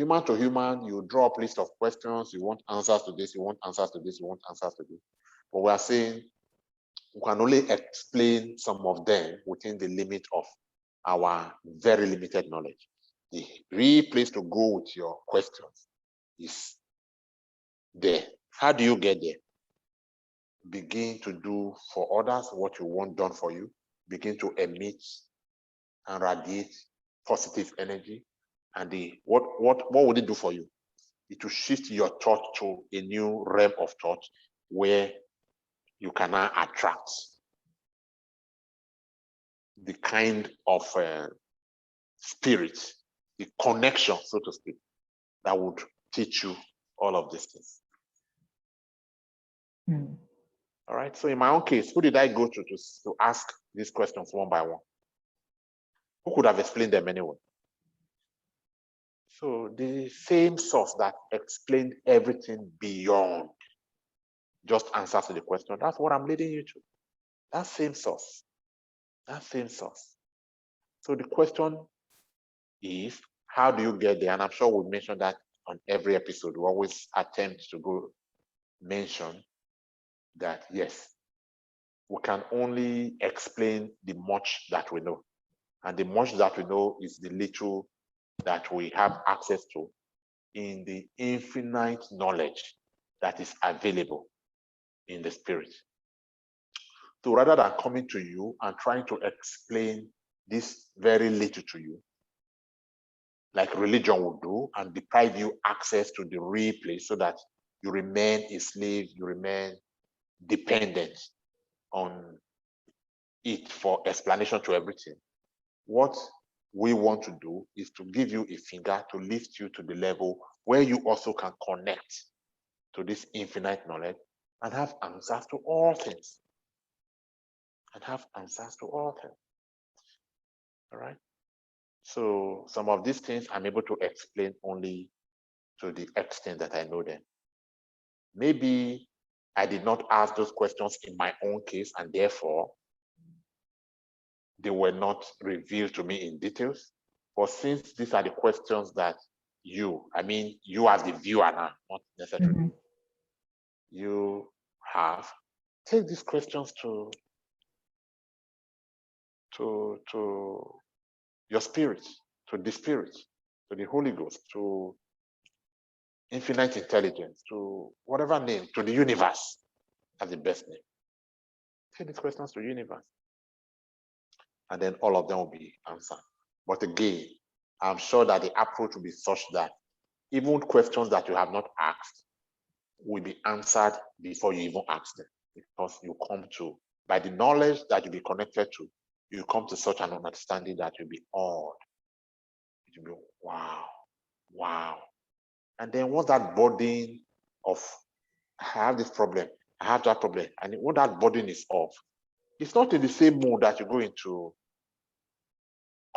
Human to human, you draw up a list of questions, you want answers to this, you want answers to this, you want answers to this. But we are saying we can only explain some of them within the limit of our very limited knowledge. The real place to go with your questions is there. How do you get there? Begin to do for others what you want done for you. Begin to emit and radiate positive energy. And what would it do for you? It will shift your thought to a new realm of thought where you can now attract the kind of spirit, the connection, so to speak, that would teach you all of these things. All right. So in my own case, who did I go to ask these questions one by one? Who could have explained them anyway? So the same source that explained everything beyond just answers to the question, that's what I'm leading you to. That same source. That same source. So the question is, how do you get there? And I'm sure we'll mention that on every episode. We always attempt to go mention that, yes, we can only explain the much that we know. And the much that we know is the little that we have access to in the infinite knowledge that is available in the spirit. So rather than coming to you and trying to explain this very little to you, like religion would do, and deprive you access to the real place so that you remain a slave, you remain dependent on it for explanation to everything. What we want to do is to give you a finger to lift you to the level where you also can connect to this infinite knowledge and have answers to all things. And have answers to all things. All right. So some of these things I'm able to explain only to the extent that I know them. Maybe I did not ask those questions in my own case, and therefore they were not revealed to me in details. But since these are the questions that you as the viewer now, not necessarily, you have, take these questions to your spirit, to the Holy Ghost, to infinite intelligence, to whatever name, to the universe as the best name. Take these questions to the universe. And then all of them will be answered. But again, I'm sure that the approach will be such that even questions that you have not asked will be answered before you even ask them. Because you come to, by the knowledge that you'll be connected to, you come to such an understanding that you'll be awed. You'll be, wow. And then once that burden of, I have this problem, I have that problem, and when that burden is off, it's not in the same mood that you go into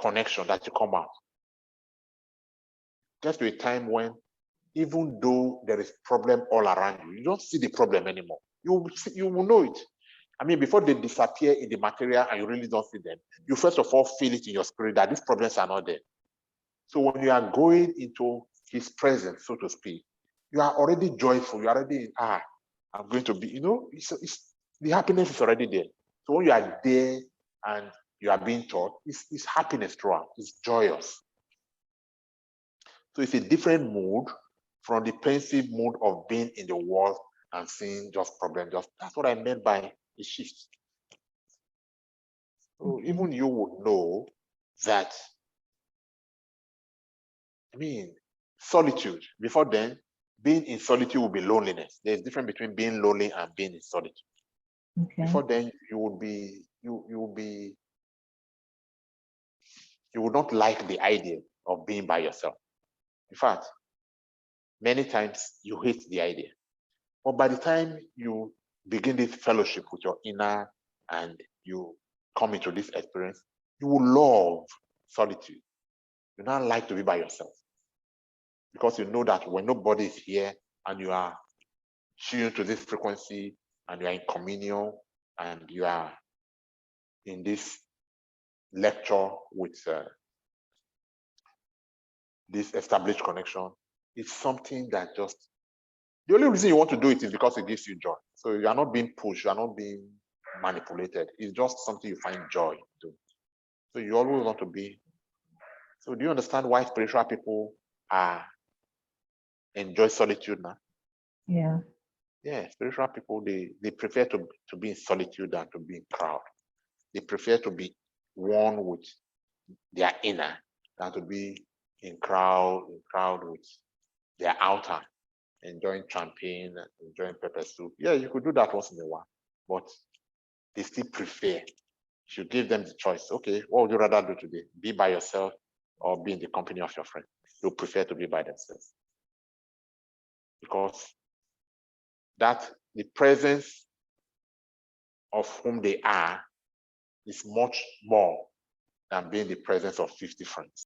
connection that you come out. Gets to a time when, even though there is problem all around you, you don't see the problem anymore. You will know it. I mean, before they disappear in the material and you really don't see them, you first of all feel it in your spirit that these problems are not there. So when you are going into his presence, so to speak, you are already joyful. You are already, I'm going to be, the happiness is already there. So when you are there and you are being taught, it's happiness throughout. It's joyous. So it's a different mood from the pensive mood of being in the world and seeing just problems. That's what I meant by a shift. So even you would know that, solitude. Before then, being in solitude will be loneliness. There's a difference between being lonely and being in solitude. Okay. Before then, you would not like the idea of being by yourself. In fact, many times you hate the idea. But by the time you begin this fellowship with your inner and you come into this experience, you will love solitude. You don't like to be by yourself. Because you know that when nobody is here and you are tuned to this frequency and you are in communion and you are in this lecture with this established connection, it's something that just, the only reason you want to do it is because it gives you joy. So you are not being pushed, you are not being manipulated. It's just something you find joy in doing. So you always want to be. So do you understand why spiritual people enjoy solitude now? Yeah. Yeah, spiritual people, they prefer to be in solitude than to be in crowd. They prefer to be one with their inner than to be in crowd with their outer, enjoying champagne, enjoying pepper soup. Yeah, you could do that once in a while, but they still prefer. You give them the choice. Okay, what would you rather do today? Be by yourself or be in the company of your friend? They'll prefer to be by themselves. Because that the presence of whom they are is much more than being the presence of 50 friends.